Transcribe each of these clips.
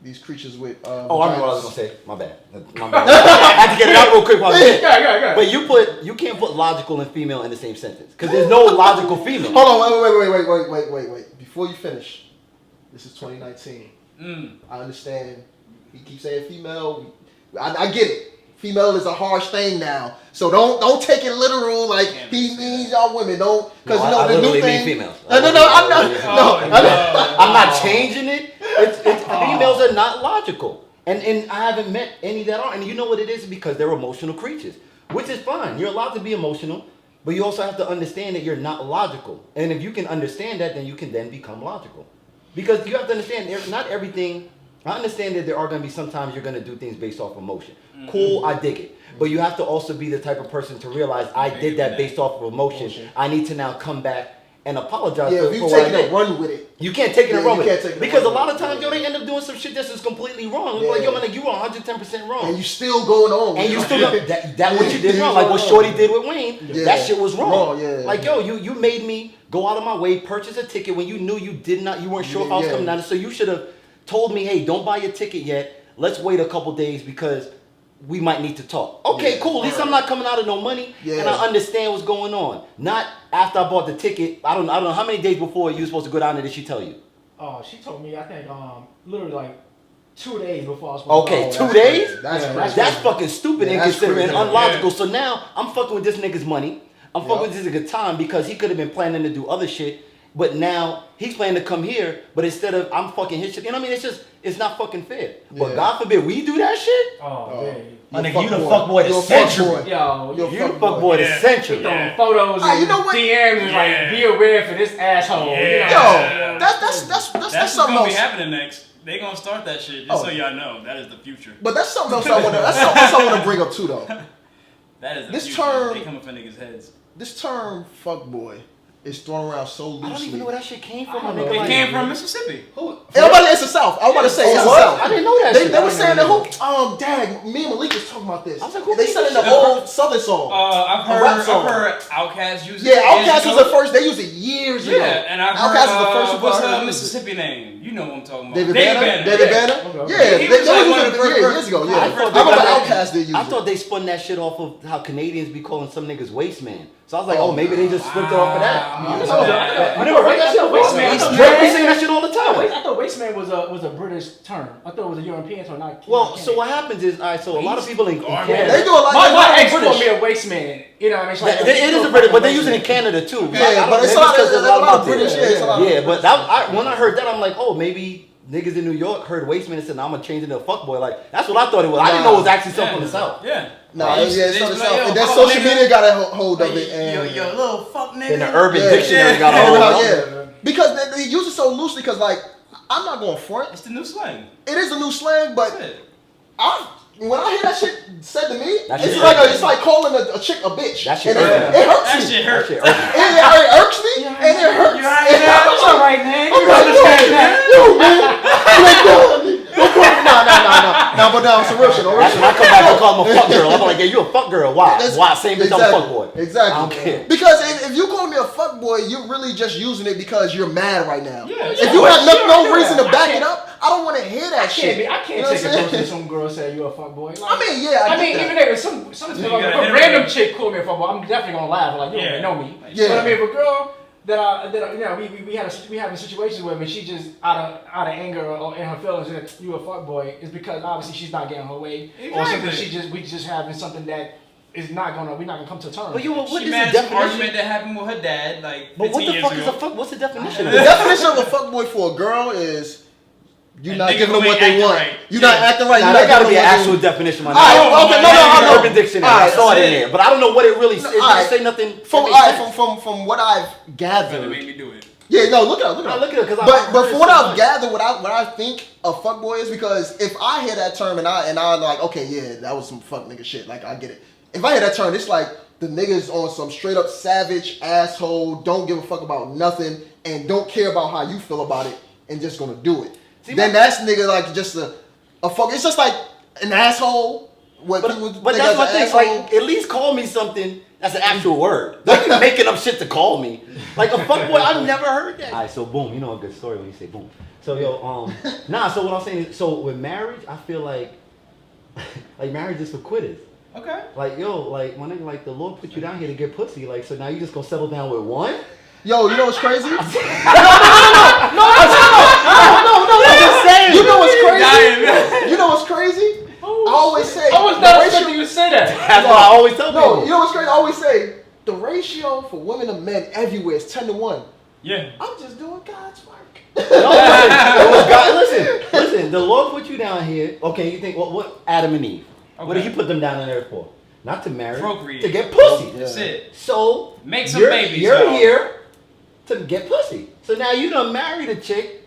these creatures with. I remember what I was gonna say. My bad. I had to get it out real quick. But you can't put logical and female in the same sentence because there's no logical female. Hold on, wait. Before you finish, this is 2019. I understand. He keeps saying female. I get it. Female is a harsh thing now, so don't take it literal. Like he means y'all women. Don't because the new thing. Females. I'm not changing it. Females are not logical, and I haven't met any that are. And you know what it is because they're emotional creatures, which is fine. You're allowed to be emotional, but you also have to understand that you're not logical. And if you can understand that, then you can then become logical, because you have to understand there's not everything. I understand that there are going to be sometimes you're going to do things based off emotion. Mm-hmm. Cool, I dig it. But you have to also be the type of person to realize I did that based off of emotion. I need to now come back and apologize for if you take it and run with it. You can't take it and run with it. Because a lot of times, they end up doing some shit that's just completely wrong. It's like, yo, man, you were 110% wrong. And you still going on. And you still that what you did wrong. Like what Shorty did with Wayne, that shit was wrong. Like, yo, you made me go out of my way, purchase a ticket when you knew you weren't sure if I was coming down. So you should have told me, hey, don't buy your ticket yet. Let's wait a couple days because we might need to talk. Okay, cool. At least I'm not coming out of no money, and I understand what's going on. Not after I bought the ticket. I don't know how many days before you were supposed to go down there. Did she tell you? Oh, she told me. I think literally like 2 days before I was supposed to go. Okay, 2 days? That's fucking stupid and considering unlogical. So now I'm fucking with this nigga's money. I'm fucking with this nigga's time because he could have been planning to do other shit. But now he's planning to come here, but instead of I'm fucking his shit, you know what I mean? It's not fucking fair. But God forbid we do that shit. My nigga, you the fuckboy the century. Yo, you the fuckboy the century. Throwing photos and DMs and like be aware for this asshole. Yo, that's something gonna be happening next. They gonna start that shit just so y'all know that is the future. But that's something else I want to bring up too though. That is the future. They coming for niggas' heads. This term fuckboy is thrown around so loosely. I don't even know where that shit came from. It came from Mississippi. Everybody, it's the South. I was about to say it's the South. I didn't know that. They were saying that dang, me and Malik was talking about this. They said in the old Southern song. I've heard Outkast use it. Yeah, Outkast was the first. They used it years ago. Yeah, and I've heard Outkast was the first. What's the Mississippi name? You know what I'm talking about. David Banner. Yeah, they used it years ago. Yeah, I remember Outkast did use it. I thought they spun that shit off of how Canadians be calling some niggas waste man. So I was like, maybe they just flipped it off of that. I never heard that shit. Waste man. We say that shit all the time. I thought waste man was a British term. I thought it was a European term. Well, so what happens is, so a lot of people in Canada, they do a lot. My ex called me a waste man. You know what I mean? Like, it is a British, but they use it in Canada too. Yeah, but it's a lot of British. Yeah, but when I heard that, I'm like, maybe niggas in New York heard waste man and said, "I'm gonna change it to a fuckboy." Like that's what I thought it was. I didn't know it was actually something from the South. Yeah. No, it's from the South. And then social media got a hold of it, and yo, little fuck nigga. And the Urban Dictionary got a hold of it. Because they use it so loosely. Because like, I'm not going front. It's the new slang. It is a new slang, but when I hear that shit said to me, it's like calling a chick a bitch. That shit hurts me. It hurts me. That shit hurts. It irks me, and it hurts. It's all right, man. You understand that? Yo, man. No, but no, it's a real shit. That's when I come back and call him a fuck girl. I'm like, yeah, you a fuck girl. Why? Same bitch, I'm a fuck boy. Exactly. I don't care. Because if you call me a fuck boy, you're really just using it because you're mad right now. Yeah, if you have no reason to back it up, I don't want to hear that shit. I can't take it personally. Some girl say you a fuck boy. Like, I mean, yeah. I mean, even if some a random chick call me a fuck boy, I'm definitely gonna laugh. Like, you don't know me. Yeah. But I mean, if a girl that you know, we having situations with, and she just out of anger or in her feelings that you a fuck boy, is because obviously she's not getting her way, or something. We just having something that is we're not gonna come to terms. But what she is mad the at definition? argument that happened with her dad, like 15 But what the fuck years is ago. a fuck? What's the definition? The definition of a fuck boy for a girl is you're not giving them what they want. Right. You're not acting right. Nah, there gotta be an actual definition. No, Urban Dictionary. I saw it in there, but I don't know what it really says. It doesn't say nothing. From what I've gathered. It made me do it. Yeah, no, look it up. But from what I've gathered, what I think a fuckboy is, because if I hear that term and I'm like, okay, yeah, that was some fuck nigga shit. Like, I get it. If I hear that term, it's like the niggas on some straight up savage asshole, don't give a fuck about nothing, and don't care about how you feel about it, and just gonna do it. Then that's nigga like just a fuck. It's just like an asshole. But that's my thing. Like, at least call me something that's an actual word. Don't be making up shit to call me. Like a fuckboy, I've never heard that. Alright, so boom, you know a good story when you say boom. So so what I'm saying is, so with marriage, I feel like marriage is for quitters. Okay. Like, like my nigga, like the Lord put you down here to get pussy. Like, so now you just gonna settle down with one? Yo, you know what's crazy? No. I'm just saying. You know what's crazy? You know what's crazy? I always say. I was not expecting you to say that. That's what I always tell people. No, you know what's crazy? I always say the ratio for women and men everywhere is 10-1. Yeah. I'm just doing God's work. Listen. The Lord put you down here. Okay, you think what? Adam and Eve. Okay. What did He put them down on earth for? Not to marry. Procreate. To get pussy. That's it. So make some babies. You're here to get pussy. So now you done married a chick.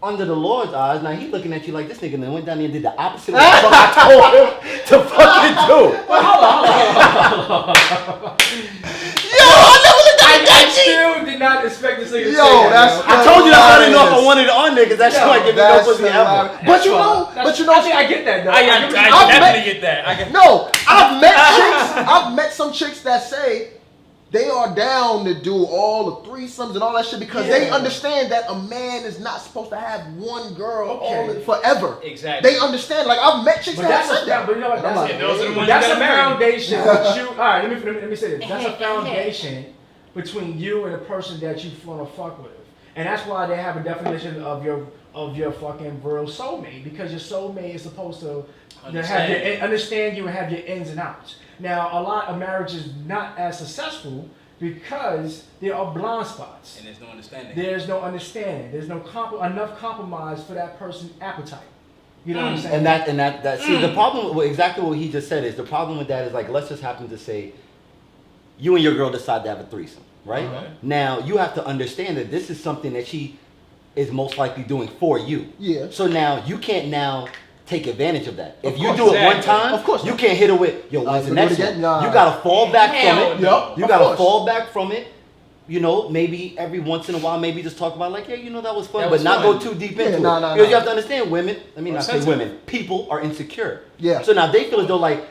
Under the Lord's eyes, now He looking at you like this nigga and went down there and did the opposite of what the fuck I told him to fucking do. Well, hold on. Yo, I never looked at I still did not expect this nigga to say that. I told you that's why I didn't know if I wanted it on niggas. That's why I give you no pussy ever. But you know, I get that though. I definitely get that. I've met chicks. I've met some chicks that say they are down to do all the threesomes and all that shit because they understand that a man is not supposed to have one girl forever. Exactly. They understand. Like I've met chicks that have said that. But you know what? That's a foundation. All right, let me say this. That's a foundation between you and the person that you want to fuck with, and that's why they have a definition of your fucking real soulmate, because your soulmate is supposed to understand you and have your ins and outs. Now, a lot of marriages not as successful because there are blind spots. And there's no understanding. There's no enough compromise for that person's appetite. You know what I'm saying? And that see, the problem with exactly what he just said is, the problem with that is, like, let's just happen to say you and your girl decide to have a threesome, right? Now, you have to understand that this is something that she is most likely doing for you. Yeah. So now, you can't now take advantage of that. If you do it one time, you can't hit it with, when's the next one? You gotta fall back from it. You gotta fall back from it. You know, maybe every once in a while, maybe just talk about like, that was fun, but not go too deep into it. Because you have to understand, women, not say women, people are insecure. Yeah. So now they feel as though like,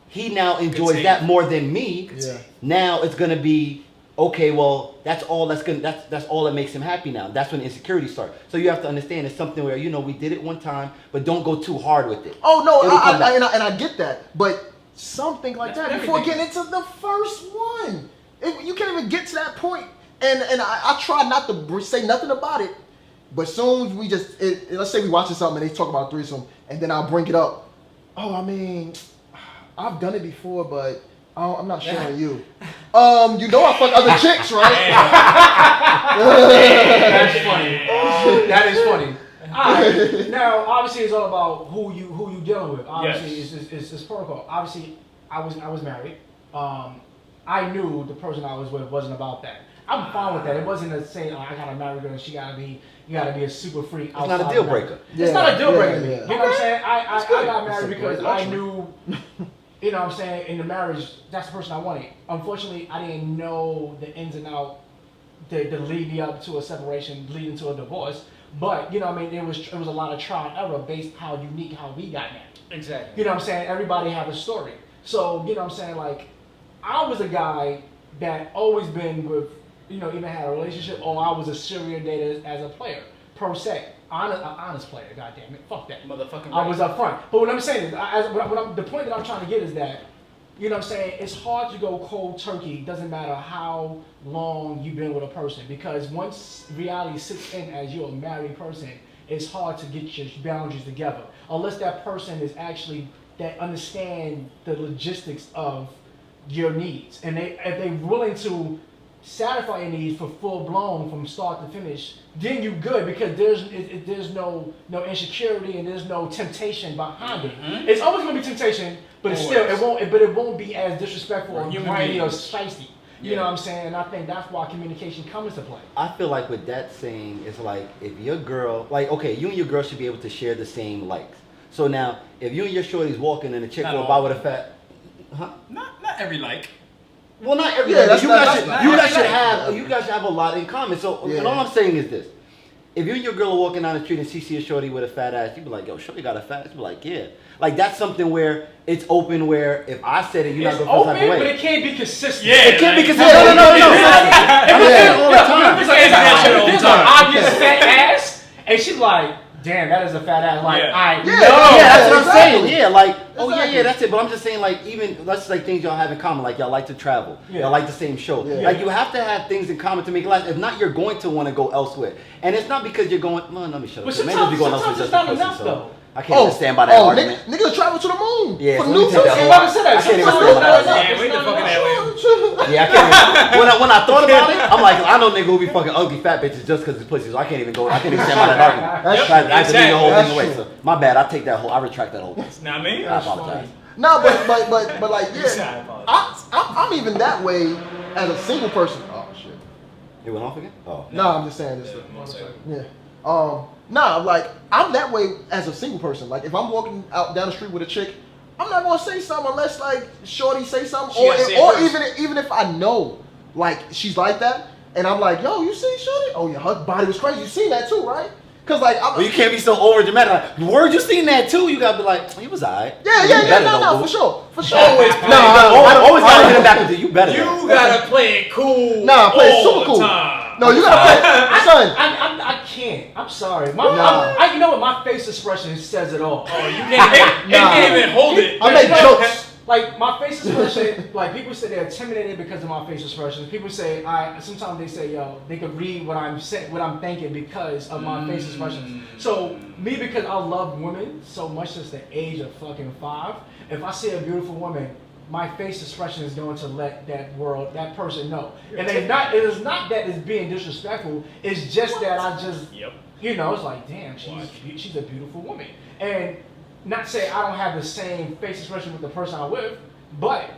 he now enjoys that more than me. Yeah. Now it's gonna be, okay, well, that's all that makes him happy now. That's when insecurity starts. So you have to understand it's something where, we did it one time, but don't go too hard with it. Oh no, I get that. But something like that before getting into the first one. You can't even get to that point. And I try not to say nothing about it. But soon as we just let's say we watching something and they talk about threesome, and then I'll bring it up. Oh, I mean, I've done it before, but I'm not showing you. I fuck other chicks, right? That's funny. That is funny. Alright. Now, obviously, it's all about who you dealing with. Obviously, it's protocol. Obviously, I was married. I knew the person I was with wasn't about that. I'm fine with that. It wasn't a saying, I gotta marry her and you gotta be a super freak. It's not a deal breaker. It's not a deal breaker to me. You know what I'm saying? I got married because I knew. You know what I'm saying? In the marriage, that's the person I wanted. Unfortunately, I didn't know the ins and outs that lead me up to a separation, leading to a divorce. But, you know what I mean? It was a lot of trial and error based how unique how we got married. Exactly. You know what I'm saying? Everybody have a story. So, you know what I'm saying? Like, I was a guy that always been with, even had a relationship, or I was a serial dater as a player, per se. Honest player, goddamn it, fuck that. Motherfucking I was up front. But what I'm saying is, the point that I'm trying to get is that, you know what I'm saying, it's hard to go cold turkey, doesn't matter how long you've been with a person, because once reality sits in as you're a married person, it's hard to get your boundaries together, unless that person is actually, that understand the logistics of your needs. And if they're willing to satisfy your needs for full blown from start to finish, then you good, because there's no insecurity and there's no temptation behind it. It's always gonna be temptation, but it won't be as disrespectful or grimy or spicy. You know what I'm saying? And I think that's why communication comes into play. I feel like with that saying, it's like if your girl, like, okay, you and your girl should be able to share the same likes. So now, if you and your shorty's walking and a chick walk by with a fat, Not every like. Well, not every. Yeah, you guys should have a lot in common. So, and all I'm saying is this: if you and your girl are walking down the street and she see a shorty with a fat ass, you be like, "Yo, shorty got a fat ass." You be like, "Yeah." Like that's something where it's open. Where if I said it, you're not gonna feel type of way. But it can't be consistent. Yeah, it can't be consistent. No. If it's an obvious fat ass And she's like, damn, that is a fat ass. Like, that's what I'm saying. Yeah, like, that's it. But I'm just saying, like, even that's like things y'all have in common. Like, y'all like to travel. Y'all like the same show. Yeah. Like, you have to have things in common to make it last. If not, you're going to want to go elsewhere. And it's not because you're going. Well, let me shut up. But sometimes it's not enough though. I can't even stand by that argument. Niggas travel to the moon. Yeah, for so new take that whole- I can't even stand by that argument. Yeah, wait the fucking hell. Yeah, I can't even. When I thought about it, I'm like, I know nigga who be fucking ugly fat bitches just because it's pussy, so I can't even go. I can't even stand by that argument. I have to leave the whole thing away. So my bad. I take that whole. I retract that whole thing. Not me. I apologize. No, but like I'm even that way as a single person. Oh shit. It went off again? Oh. No, I'm just saying this. One second. Yeah. Nah, like I'm that way as a single person. Like if I'm walking out down the street with a chick, I'm not gonna say something unless like Shorty say something, or even if I know like she's like that, and I'm like, yo, you see Shorty? Oh yeah, her body was crazy. You seen that too, right? Cause like, you can't be so over dramatic. Like, word, you seen that too? You gotta be like, he was alright. Yeah, no, for sure. Always gotta hit him back with you better. You gotta play it cool. Nah, play it super cool. Time. No, you gotta play, son. I can't. I'm sorry. You know what? My face expression says it all. Oh, you can't even hold it. I make jokes. Like my face expression, like people say they're intimidated because of my face expressions. People say sometimes they say, yo, they could read what I'm saying, what I'm thinking because of my face expressions. So me, because I love women so much since the age of fucking 5, if I see a beautiful woman, my face expression is going to let that person know. And it is not that it's being disrespectful. It's just that I just, it's like, damn, she's a beautiful woman. And not say I don't have the same face expression with the person I'm with, but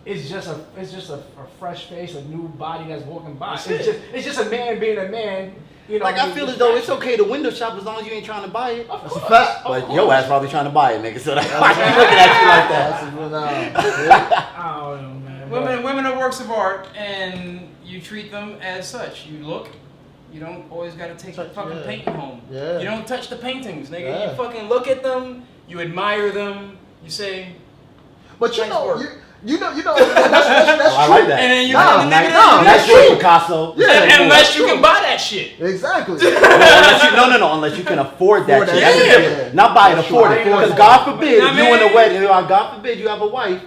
it's just a fresh face, a new body that's walking by. It's just a man being a man. You know, like I feel as though it's okay to window shop as long as you ain't trying to buy it. Of course, but your ass probably trying to buy it, nigga. So that's why I'm looking at you like that. I don't know, man. Women are works of art, and you treat them as such. You look. You don't always gotta take the fucking painting home. Yeah. You don't touch the paintings, nigga. Yeah. You fucking look at them. You admire them. You say. But you nice know, work. you know, that's I like that. And then you that's true, Picasso. Yeah, unless you can buy that shit. Exactly. Unless you can afford that shit. Yeah. Not buy it, afford it. Because God forbid, I mean, you in a wedding, God forbid you have a wife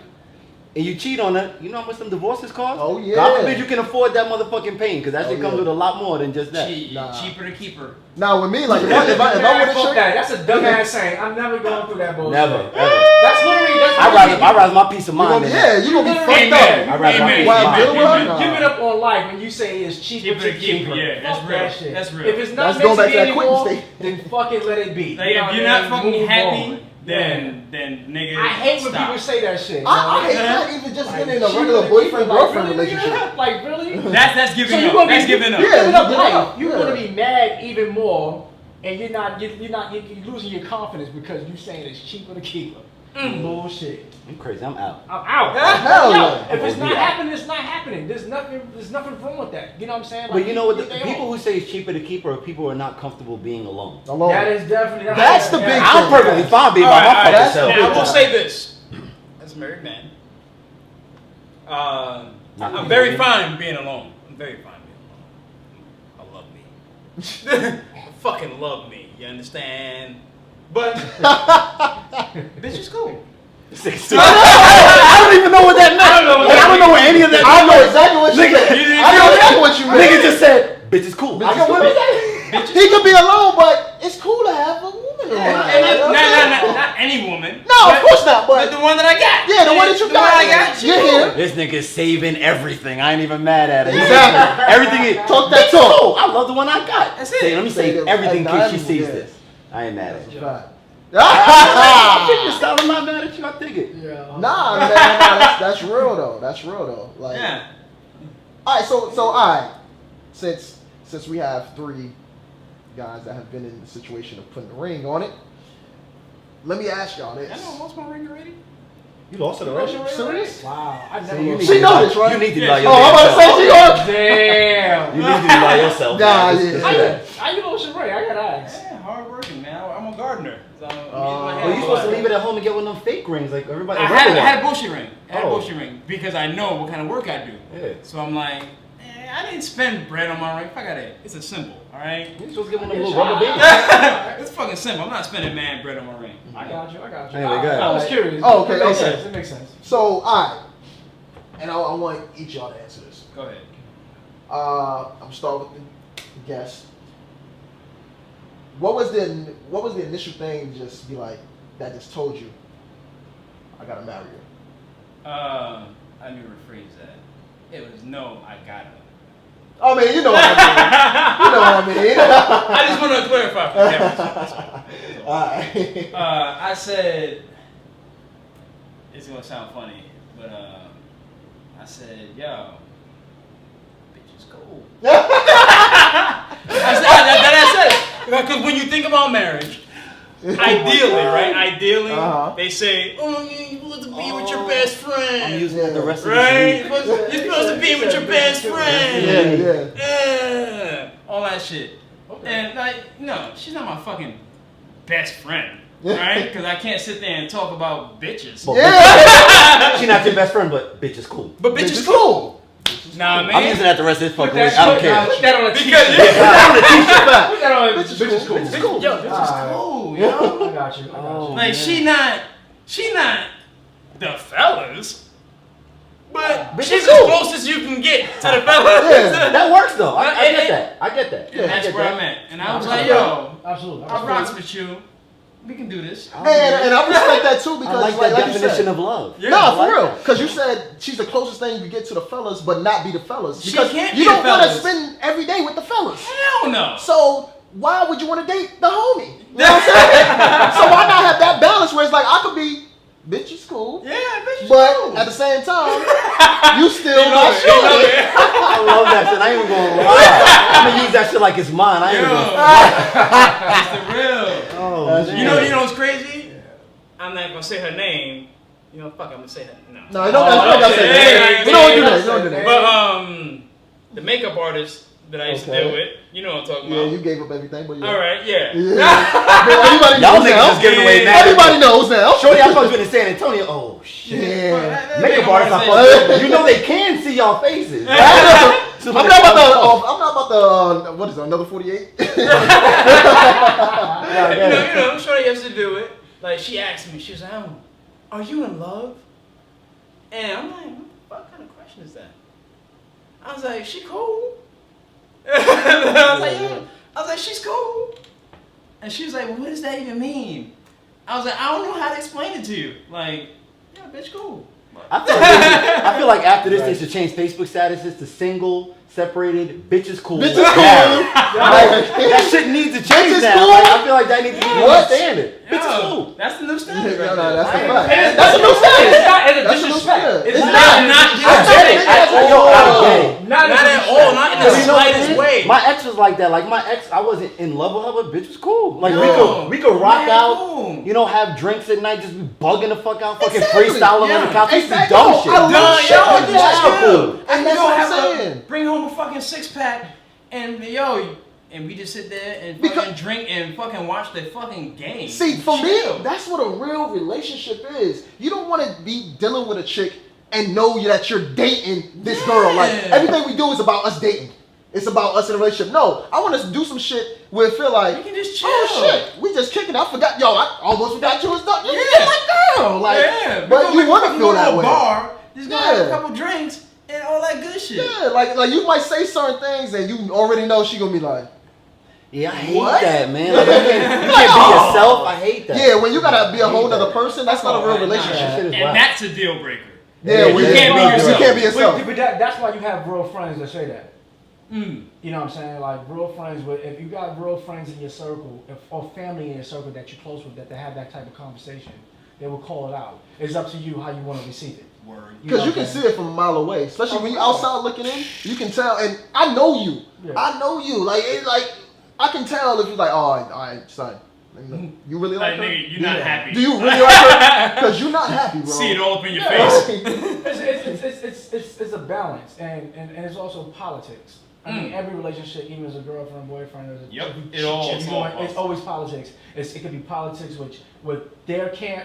and you cheat on her. You know how much some divorces cost? Oh yeah. God forbid you can afford that motherfucking pain, because that shit comes with a lot more than just that. Cheaper to keep her. Now with me, like if I would have that's a dumbass saying. I'm never going through that bullshit. Never, ever. That's literally. I'd rather my peace of mind. you gonna be fucked up. I'd rather my peace of While mind. dealing with her, Give it up on life when you say it's cheaper to keep her. Yeah, that's Fuck real. that shit. That's real. If it's not Let's meant go to back be to that quitting anymore, state. then fucking let it be. Like, You know if you're what I not mean? fucking Move happy, on. then nigga. I hate when stop. people say that shit. I hate not even just getting in a regular boyfriend-girlfriend relationship. Like really? That's giving So up. That's giving up. Yeah. Giving up you life. up. You're Yeah. gonna be mad even more, and you're losing your confidence because you saying it's cheaper to keep her. Bullshit. I'm crazy. I'm out. I'm out. Hell Yo, yeah. if it's not Yeah. happening, it's not happening. There's nothing wrong with that. You know what I'm saying? But you know what? The they people all. who say it's cheaper to keep her are people who are not comfortable being alone. Alone. That is definitely. That's the big I'm perfectly fine being by my fucking that's self. the Now, I big will time. say this, as a married man, I'm very fine being alone. I'm very fine being alone. I love me. I fucking love me. You understand? But bitch is cool. I don't even know what that meant. I don't know what any of that. I know exactly what you meant. I know exactly what you meant. Nigga just said, "Bitch is cool." I know what he could be alone, but it's cool to have a woman around. Not any woman. No, of course not. But the one that I got. yeah, the one that you The got. one I got. You're here. This nigga's saving everything. I ain't even mad at it. Exactly. Everything is Talk that bitch is talk. cool. I love the one I got. That's it. Say, let me Say save it everything in at case she sees yeah. this. I ain't mad at you. Right. I dig your style. I'm not mad at you. I dig it. Yeah. Nah, man, that's real though. That's real though. Like, Yeah. all right, so all right, since we have 3 guys that have been in the situation of putting the ring on it, let me ask y'all this. I know, lost my ring already. You lost it already. Serious? Wow. I So never. you need She to know buy- this, right? You need to Yeah, buy she- your Oh, I'm about to say she on. Damn. You need to be by yourself. Nah, man. yeah. How you know Sheree? I gotta ask. Yeah, hard working, man. I'm a gardener. So I'm using my Well, hands you a supposed to lot. leave it at home and get one of them fake rings like everybody. I had a bullshit ring. I had a Oh. bullshit ring because I know what kind of work I do. Yeah. So I'm like, I didn't spend bread on my ring. Fuck out of it. It's a symbol, all right? You're supposed to give him a little rubber band. It's fucking simple. I'm not spending man bread on my ring. I got you. Anyway, go ahead. I was curious. Oh, okay, It makes okay. sense. It makes sense. So, alright. And I want each y'all to answer this. Go ahead. I'm start with the guest. What was the initial thing just be like that just told you I gotta marry you? I need to rephrase that. It was no, I gotta. I mean, you know what I mean. You know what I mean. I just want to clarify for everyone. Alright. I said, it's gonna sound funny, but I said, yo, bitch is cool. I said, because when you think about marriage, ideally, right? Ideally, they say, oh, you're supposed to be with your best friend. I'm using it the rest of right? the week. You're supposed to be with your best friend. Yeah. All that shit. Okay. And like, no, she's not my fucking best friend, right? Because I can't sit there and talk about bitches. Yeah. She's not your best friend, but bitch is cool. But bitch Bitch is is cool. cool. Nah, man. I'm using that the rest of this fucking week. Put I don't care. that on a Because t-shirt. yeah. Put that on a bitch is cool. Bitch is cool. Yo, bitch is cool, you know? I got you. Oh, Like she not the fellas, but Bitch she's is as cool. close as you can get to the fellas. Yeah. That works though. I And- get that. I get that. And that's I get where that. I'm at. And I was Yeah. like, yo, Absolutely. I rocks with you. We can do this. And I respect that too because I like that you definition said, of love. Yeah. nah, I for like real. that. Because you said she's the closest thing you get to the fellas, but not be the fellas. She Because can't you be the don't want to fellas. spend every day with the fellas. Hell no. So why would you want to date the homie? You know what I'm saying? So why not have that balance where it's like I could be bitch is cool, Yeah, bitch. but cool. at the same time you still You know my it, you know shorty. it. I love that shit. I ain't even gonna lie. I'm gonna use that shit like it's mine. I ain't Yo, even gonna. it's the real. Oh, That's man. You know what's crazy? I'm not gonna say her name. You know, fuck, I'm gonna say her. No. No, you don't gotta say that. We don't do that. You don't do that. But the makeup artist that I used to deal with, you know what I'm talking Yeah, about. you gave up everything, but yeah. All right, yeah. Everybody Y'all knows niggas now. just giving away mad. Everybody knows now. Shorty, I thought you were in San Antonio. Oh shit. Yeah. Makeup artists, I artist. thought you know they can see y'all faces. I'm not about the. What is it? Another 48? You know, I'm sure he has to do it. Like, she asked me, she was like, oh, are you in love? And I'm like, what kind of question is that? I was like, she cool. I was like, yeah. I was like, she's cool. And she was like, well, what does that even mean? I was like, I don't know how to explain it to you. Like, yeah, bitch, cool. I feel like after this they should change Facebook statuses to single, separated, bitches cool. Bitches cool. married. Like, that shit needs to change Bitches now. cool. Like, I feel like that needs to be the What? standard. Yo, Bitches cool. That's the new standard. No, right no, there. that's the I- fact. and That's a new It's standard. not as a That's a new disrespect. standard. It's It's not. not. I get it. I get it. Not at all. Not in the You know what it slightest is? way. My ex was like that. Like my ex, I wasn't in love with her, but bitch was cool. Like Yo, we could rock man, out, cool. you know, have drinks at night, just be bugging the fuck out, fucking Exactly. freestyling on Yeah. the couch. It's Exactly. dumb No, shit. I love Done, shit yo, like this that. is Wow. cool. And I that's go what I'm have saying. bring home a fucking 6-pack, and yo, and we just sit there and Because- fucking drink and fucking watch the fucking game. See, for Chill. me, that's what a real relationship is. You don't want to be dealing with a chick and know that you're dating this girl. Like, Yeah. everything we do is about us dating. It's about us in a relationship. No, I want us to do some shit where it feel like, We can just chill. oh shit, we just kicking. I forgot, yo, I almost forgot you was stuck. You're Yeah. my girl. Like, Yeah, but you want to feel that way. Bar, just go have a Yeah. couple drinks and all that good shit. Yeah, like you might say certain things and you already know she gonna be like, Yeah, I hate What? that, man. Like, you can't be yourself. I hate that. yeah, when you gotta be a I hate whole nother that. person, that's not a real relationship. That shit is And whack. that's a deal breaker. Yeah, You when can't be yourself. You can't be yourself. But that's why you have real friends that say that. Mm. You know what I'm saying? Like real friends, if you got real friends in your circle, or family in your circle that you're close with, that they have that type of conversation, they will call it out. It's up to you how you want to receive it. Word. Because you know can what I'm see it from a mile away, especially when you're course. outside looking in. You can tell, and I know you. Yeah. I know you. Like I can tell if you're like, oh, all right, son, you really like Like, her? nigga, you're not Yeah. happy. Do you really like her? Because you're not happy, bro. See it all up in your Yeah. face. It's a balance, and it's also politics. I mean, every relationship, even as a girlfriend, boyfriend, as a Yep, every it all- chick it's you all want, it's politics. always politics. It could be politics with their camp.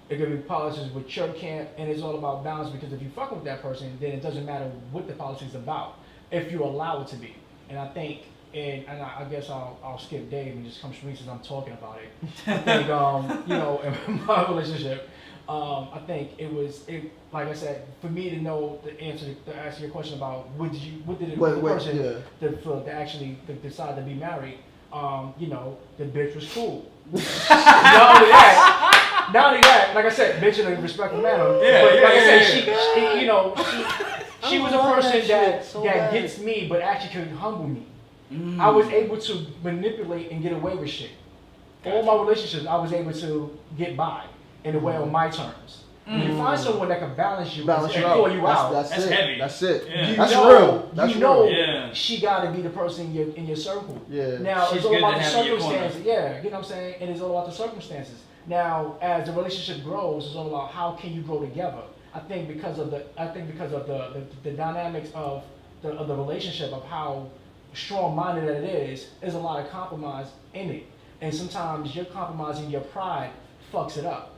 It could be politics with your camp, and it's all about balance. Because if you fuck with that person, then it doesn't matter what the politics is about. if you allow it to be. And I think, and I guess I'll skip Dave and just come straight since I'm talking about it. I think, you know, in my relationship, I think it like I said, for me to know the answer to answer your question about what did the person to actually decide to be married, you know, the bitch was cool. Not only that, like I said, bitch in a respectful manner. Yeah, but like I said, yeah. she, you know, she was a person that gets me, but actually could humble me. I was able to manipulate and get away with shit. All my relationships, I was able to get by in a way on my terms. When you find someone that can balance you and pull you out, that's it. heavy. That's it. Yeah. That's real. That's you know, real. she got to be the person in your circle. Yeah. Now She's it's all good about to the have in your corner. circumstances. Yeah, you know what I'm saying? And it's all about the circumstances. Now, as the relationship grows, it's all about how can you grow together. I think because of the dynamics of the relationship, of how strong-minded that it is, there's a lot of compromise in it. And sometimes you're compromising your pride fucks it up.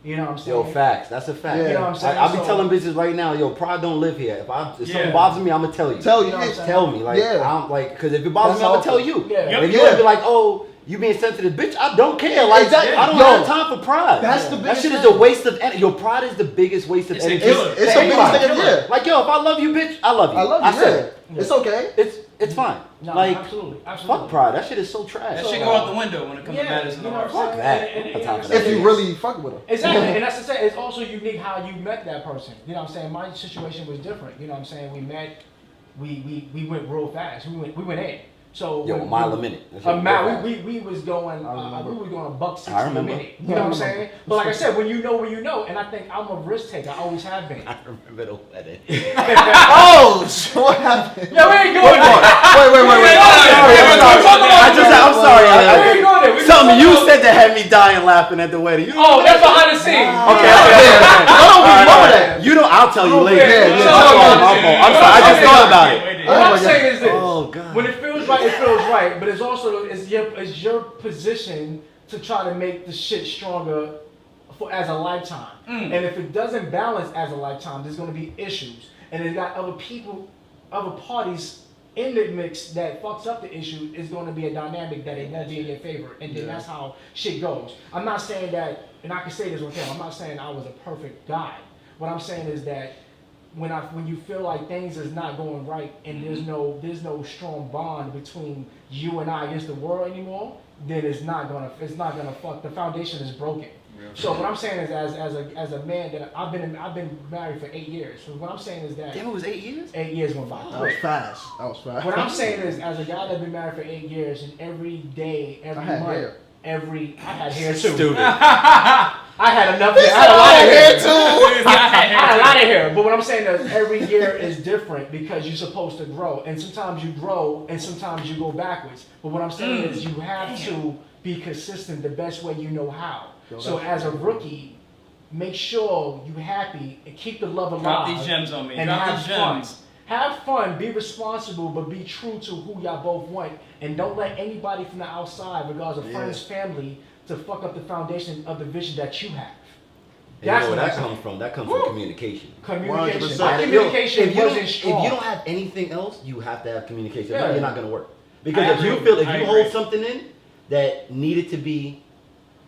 You know what I'm saying? Yo, facts. That's a fact. Yeah. You know what I'm saying? I'll be telling bitches right now, yo, pride don't live here. If something bothers me, I'm gonna tell you. Tell you. You know what I'm saying? Tell me, like, I'm like, because if it bothers me, I'm gonna tell you. Yeah. If you would be like, oh, you being sensitive, bitch, I don't care. Like, Exactly. I don't Yo, have time for pride. that's the That biggest shit is thing. a waste of energy. Your pride is the biggest waste of It's a energy. killer. It's the Think biggest about thing. it. Yeah. Like, yo, if I love you, bitch, I love you. I love you. I said it. It's okay. It's fine. No, like, absolutely. fuck pride. That shit is so trash. That shit go out the window when it comes to matters in you the know heart. what I'm Fuck saying? that. And Top of like I that. If said, you really fuck with them. Exactly, and that's to say, it's also unique how you met that person. You know what I'm saying? My situation was different. You know what I'm saying? We met, we went real fast. We went in. So Yo, a mile a minute. That's A what mile. we We was going. We were going $1.60 I a remember. minute. You know what I'm saying? But like I said, when you know, and I think I'm a risk taker. I always have been. I remember the wedding. Oh, so what happened? Yeah, we ain't going there. Wait. I'm sorry. We ain't going there. We Something can you talk about- said that had me dying laughing at the wedding. You Oh, that's behind the scenes. Okay. You know, I'll tell you later. Yeah. I'm sorry. I just thought about it. What I'm saying is this: Oh, God. when it feels right, it feels right. But it's also it's your position to try to make the shit stronger as a lifetime. And if it doesn't balance as a lifetime, there's going to be issues. And it's got other people, other parties in the mix that fucks up the issue. Is going to be a dynamic that it won't be in your favor. And then that's how shit goes. I'm not saying that, and I can say this with him. I'm not saying I was a perfect guy. What I'm saying is that when you feel like things is not going right and there's no strong bond between you and I against the world anymore, then it's not gonna fuck. The foundation is broken. Yeah. So what I'm saying is, as a man that I've been married for 8 years. So what I'm saying is that Damn, it was 8 years. 8 years went by. That was fast. What I'm saying is, as a guy that's been married for 8 years, and every day, every month, hair. I had hair too. Stupid. I had enough hair. I had a lot of hair too. I I had a lot of hair, but what I'm saying is every year is different because you're supposed to grow, and sometimes you grow, and sometimes you go backwards. But what I'm saying is you have to be consistent the best way you know how. So as a rookie, make sure you're happy and keep the love alive. Drop these gems on me. And Drop have these fun. gems. Have fun, be responsible, but be true to who y'all both want, and don't let anybody from the outside, regardless of friends, family, to fuck up the foundation of the vision that you have. And you know where that comes from? That comes from communication. Communication. 100%. My communication if you wasn't strong. If you don't have anything else, you have to have communication. Yeah. You're not gonna work. Because I if you agree. I hold agree. something in that needed to be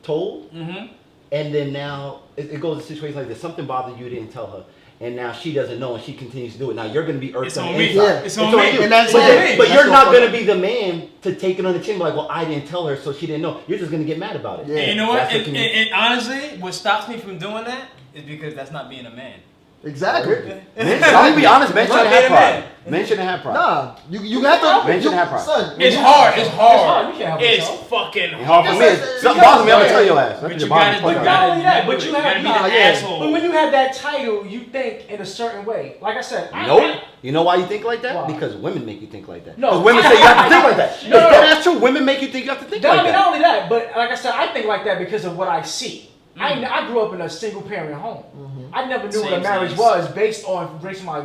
told, and then now it goes to situations like this. Something bothered you, didn't tell her, and now she doesn't know, and she continues to do it. Now you're gonna be irked It's on on the me. inside. Yeah. It's on me. you. And that's but it. but That's you're not what gonna fuck- be the man to take it on the chin, like, well, I didn't tell her, so she didn't know. You're just gonna get mad about it. Yeah. And you know what? That's the And, community. and honestly, what stops me from doing that is because that's not being a man. Exactly. I'm gonna be honest, men shouldn't Not have being a pride. man. Men shouldn't have pride. Nah, you have to. Men shouldn't have pride. Son, It's hard. It's hard. hard. You can't help It's yourself. fucking It's hard for hard. me. If something bothers me, I'm gonna tell your ass. But you gotta, Not only that, but you gotta have- be nah, the yeah. asshole. But when you have that title, you think in a certain way. Like I said, Nope. You know why you think like that? Why? Because women make you think like that. No. 'Cause women say you have to think like that. No, If no. that's true, women make you think you have to think like Not that. only that, but like I said, I think like that because of what I see. I grew up in a single parent home. I never knew what a Same, marriage same. was based on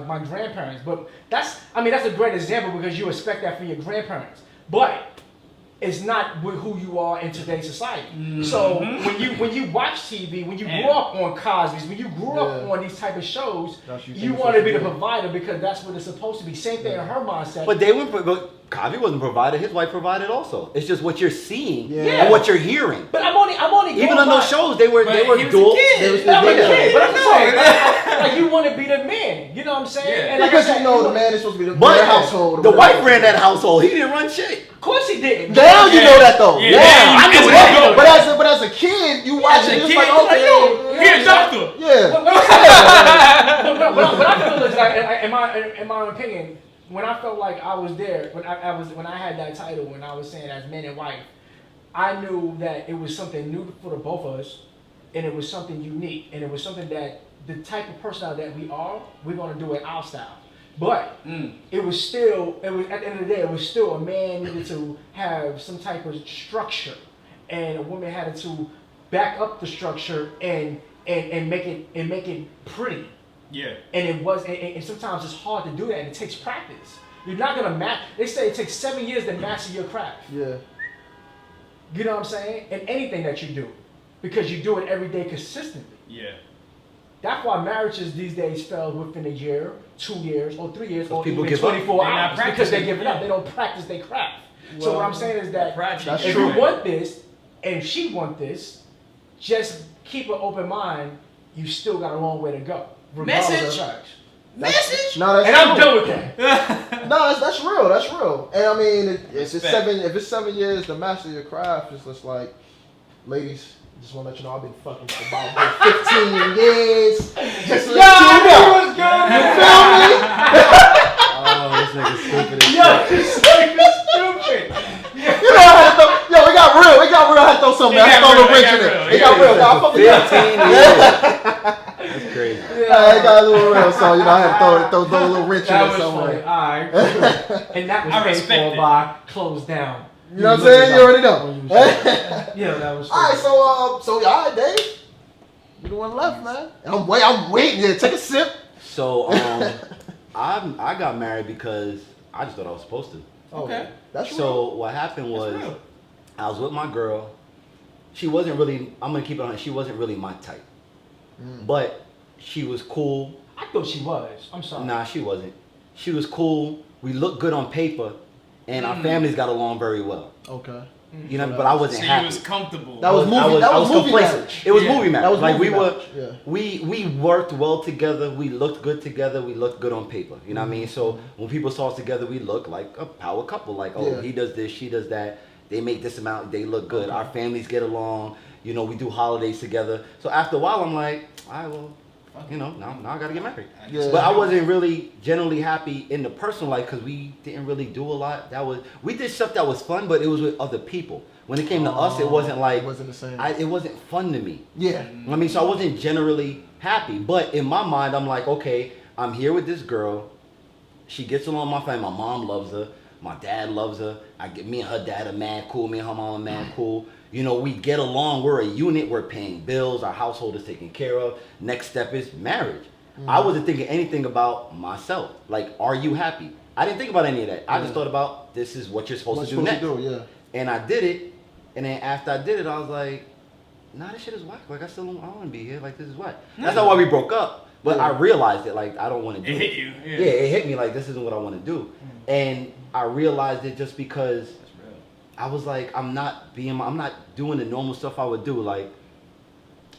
my grandparents. But that's a great example because you expect that from your grandparents. But is not who you are in today's society. So when you watch TV, when you grew up on Cosby's, when you grew up on these type of shows, you want to be the provider because that's what it's supposed to be. Same thing in her mindset. But they went. Cosby wasn't provided. His wife provided also. It's just what you're seeing and what you're hearing. But I'm only even on those shows they were dual. I'm a kid, but I'm saying, like you want to be the man. You know what I'm saying? Yeah. And like because I said, you know the man is supposed to be the household. The wife ran that household. He didn't run shit. Of course he didn't. Now you know that though. Yeah, I knew that. But as a kid, you watch it, it's like, okay, you're a doctor. Yeah. What I feel is like, in my opinion, when I felt like I was there, when I had that title, when I was saying as man and wife, I knew that it was something new for the both of us, and it was something unique, and it was something that the type of personality that we're gonna do it our style. But it was at the end of the day, it was still a man needed to have some type of structure, and a woman had to back up the structure and make it pretty. Yeah. And it was, and sometimes it's hard to do that, and it takes practice. You're not gonna master. They say it takes 7 years to master your craft. Yeah. You know what I'm saying? In anything that you do, because you do it every day consistently. Yeah. That's why marriages these days fail within a year, 2 years, or 3 years, or people even give up. 24 They're not hours because they give it up. They don't practice their craft. So what I'm saying is that if you want this, and if she want this, just keep an open mind. You still got a long way to go. Message. No, and I'm done with that. No, that's real. That's real. And I mean, if it's 7 years to master your craft, it's just like, ladies, just want to let you know I've been fucking for about 15 years. Just to let you know. You feel me? Oh, this nigga's stupid. This nigga's stupid. You know, we got real. I had to throw something. I had to throw a wrench in it. It got real. 15 years. That's crazy. Yeah, it got a little real, so you know I had to throw a little wrench in it somewhere. Alright. And that was paid for by Closed Down. You know what I'm saying? You already know. Yeah, that was. Alright, so alright, Dave. You the one left, man. I'm waiting. Yeah, take a sip. So I got married because I just thought I was supposed to. Okay. That's real. So what happened was I was with my girl. She wasn't really. I'm gonna keep it on. She wasn't really my type. But she was cool. I thought she was. I'm sorry. Nah, she wasn't. She was cool. We looked good on paper, and our families got along very well. Okay. You know, but I wasn't happy. She was comfortable. That was movie. That was movie marriage. It was movie marriage. That was like movie we marriage. were. We worked well together. We looked good together. We looked good on paper. You know what I mean? So when people saw us together, we looked like a power couple. Like, he does this, she does that. They make this amount. They look good. Our families get along. You know, we do holidays together. So after a while, I'm like, all right, well, you know, now I gotta get married. Yeah. But I wasn't really generally happy in the personal life because we didn't really do a lot. We did stuff that was fun, but it was with other people. When it came to us, it wasn't like, it wasn't the same. It wasn't fun to me. Yeah. I mean, so I wasn't generally happy. But in my mind, I'm like, okay, I'm here with this girl. She gets along with my family. My mom loves her. My dad loves her. Me and her dad are mad cool. Me and her mom are mad cool. You know, we get along. We're a unit. We're paying bills. Our household is taken care of. Next step is marriage. I wasn't thinking anything about myself. Like, are you happy? I didn't think about any of that. I just thought about this is what you're supposed to do next. And I did it. And then after I did it, I was like, nah, this shit is whack. Like, I don't want to be here. Like, this is whack. That's not why we broke up. But I realized it. Like, I don't want to do it. It hit you. Yeah, it hit me. Like, this isn't what I want to do. And I realized it just because I was like, I'm not doing the normal stuff I would do. Like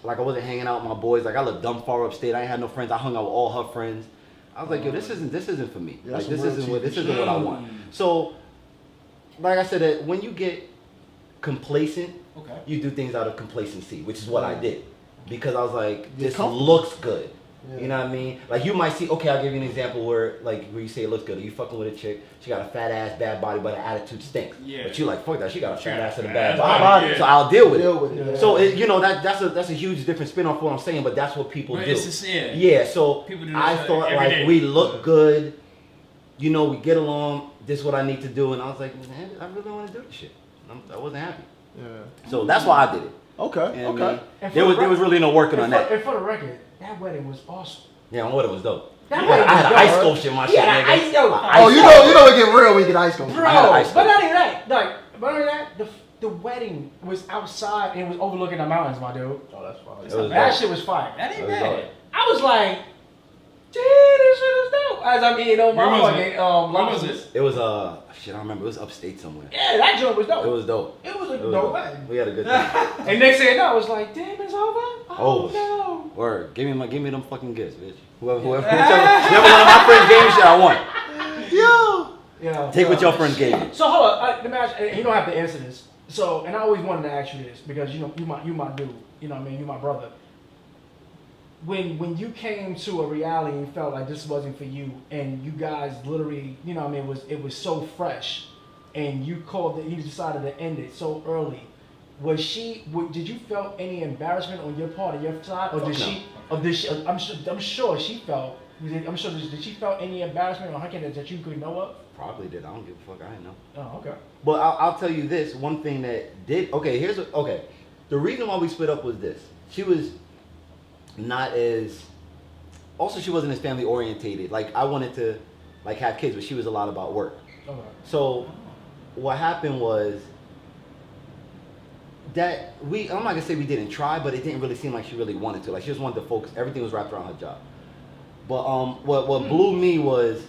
I wasn't hanging out with my boys. Like, I lived dumb far upstate. I ain't had no friends. I hung out with all her friends. I was like, yo, this isn't for me. Yeah, like, this isn't what I want. So, like I said, when you get complacent, you do things out of complacency, which is what I did. Because I was like, this looks good. Yeah. You know what I mean? Like, you might see, okay, I'll give you an example where you say it looks good. Or you fucking with a chick, she got a fat ass, bad body, but her attitude stinks. Yeah. But you like, fuck that, she got a fat ass and a bad body. Yeah. So I'll deal with it. Yeah. So, you know, that's a huge different spin off what I'm saying, but that's what people do. Yeah, so I thought, like, we look good, you know, we get along, this is what I need to do. And I was like, man, I really want to do this shit. I wasn't happy. Yeah. So that's why I did it. Okay, okay. There was really no working on that. And for the record, that wedding was awesome. Yeah, my wedding was dope. I had an ice sculpture in my shit, nigga. You know it get real when you get ice sculpture. Bro, but not even that. Like, the wedding was outside and it was overlooking the mountains, my dude. Oh, that's fine. That shit was fire. That ain't bad. I was like, dude, this shit is dope. As I'm eating on my fucking Where was this? It was shit, I don't remember. It was upstate somewhere. Yeah, that joint was dope. It was dope. It was a dope wedding. We had a good time. And next thing you know, I was like, damn, it's over? Oh no. Word. Give me them fucking gifts, bitch. Whichever one of my friends gave me shit, I want. Yo. Take what your friends gave you. So hold on, let me ask, you don't have to answer this. So, and I always wanted to ask you this because you my dude. You know what I mean? You my brother. When you came to a reality and felt like this wasn't for you, and you guys literally, you know what I mean, it was so fresh, and you decided to end it so early. Did you felt any embarrassment on your part, on your side, or did she? I'm sure she felt. Did she felt any embarrassment on her end that you could know of? Probably did. I don't give a fuck. I didn't know. Oh, okay. But I'll tell you this. One thing that did. Okay, the reason why we split up was this. She was not as. Also, she wasn't as family orientated. Like I wanted to, like have kids, but she was a lot about work. Okay. So, what happened was. That I'm not gonna say we didn't try, but it didn't really seem like she really wanted to. Like she just wanted to focus. Everything was wrapped around her job. But what blew me was,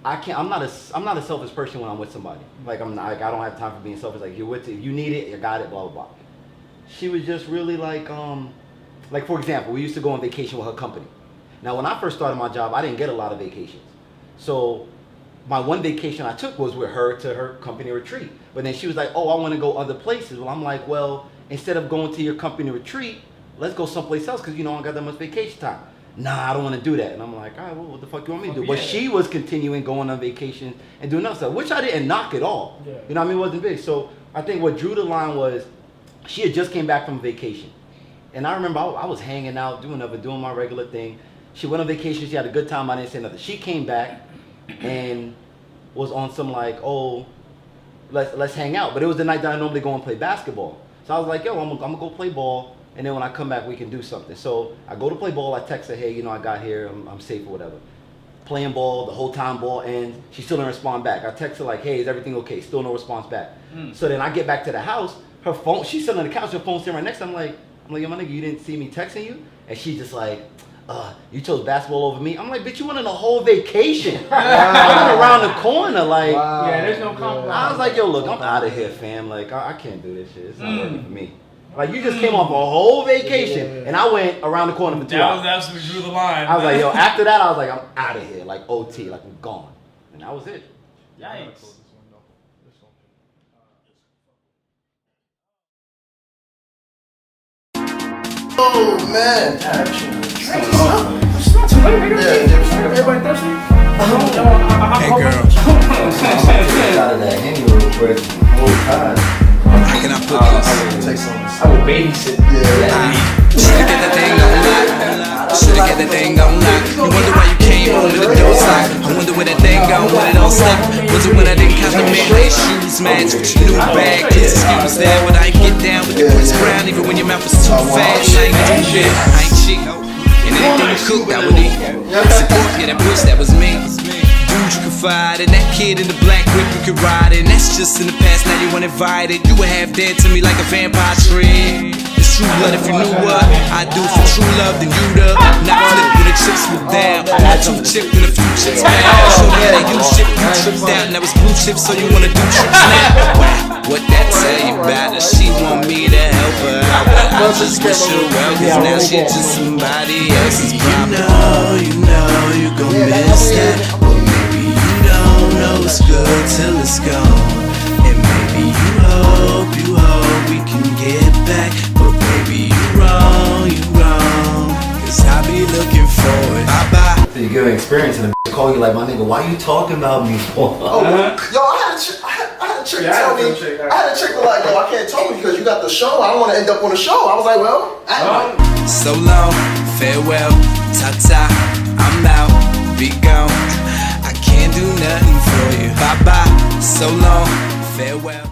I'm not a selfish person when I'm with somebody. Like I don't have time for being selfish. Like if you need it, you got it. Blah blah blah. She was just really like for example, we used to go on vacation with her company. Now when I first started my job, I didn't get a lot of vacations. So my one vacation I took was with her to her company retreat. But then she was like, oh, I want to go other places. Well, I'm like, well, instead of going to your company retreat, let's go someplace else because, I don't got that much vacation time. Nah, I don't want to do that. And I'm like, all right, well, what the fuck you want me to do? But she was continuing going on vacation and doing other stuff, which I didn't knock at all. Yeah. You know what I mean? It wasn't big. So I think what drew the line was she had just came back from vacation. And I remember I was hanging out, doing my regular thing. She went on vacation. She had a good time. I didn't say nothing. She came back and was on some like, oh, let's hang out. But it was the night that I normally go and play basketball. So I was like, yo, I'm gonna go play ball, and then when I come back, we can do something. So I go to play ball. I text her, hey, I got here. I'm safe or whatever. Playing ball, the whole time ball ends. She still didn't respond back. I text her like, hey, is everything okay? Still no response back. So then I get back to the house. Her phone, she's sitting on the couch. Her phone's sitting right next to me. I'm like, yo, my nigga, you didn't see me texting you? And she's just like, you chose basketball over me. I'm like, bitch, you went on a whole vacation. I went around the corner, like. Wow. Yeah, there's no compromise. I was like, yo, look, I'm out of here, fam. Like, I can't do this shit. It's not working for me. Like, you just came off a whole vacation, and I went around the corner for 2 hours. That was absolutely drew the line. I was like, yo, after that, I was like, I'm out of here. Like, OT, like, I'm gone. And that was it. Yikes. Oh man. It's not too late, nigga. Everybody thirsty? Hey girl. Out of that Henny real quick. Whole time. How can I put this? Take some. I will babysit. Should've get that thing on lock. Should've get that thing on lock. You wonder why you came on with the door lock. I wonder where that thing gone, when it all slept. Was it when I didn't compliment my shoes, match with your new bag? Please excuse that, but I ain't get down with the Chris Brown, even when your mouth was too fast. I ain't do shit, I ain't cheat. And anything you cook, that would eat. Support, yeah, that push, that was me. Dude, you confide in that kid in the black whip, you could ride in. That's just in the past, now you uninvited. You were half dead to me like a vampire tree. It's true blood if you knew what I do for true love, then you'd up. Not flip when the chips were down. Not too chipped when a few chips down. So yeah, they use shit, you tripped out. And that was blue chips, so you wanna do trips now. Wow, what that tell you about her? She want me to help her out, but I just wish her well, cause now she just somebody else's problem. You gon' miss that. Well, maybe you don't know it's good till it's gone. And maybe you hope we can get back. But baby, you wrong, cause I be looking forward. Bye-bye. So you get an experience and a call you like, my nigga, why you talking about me for? Oh, yo, I had a chick tell me. I had a chick be like, yo, I can't talk to you because you got the show. I don't want to end up on the show. I was like, well, So long, farewell, ta-ta, I'm out, be gone. I can't do nothing for you. Bye-bye, so long, farewell.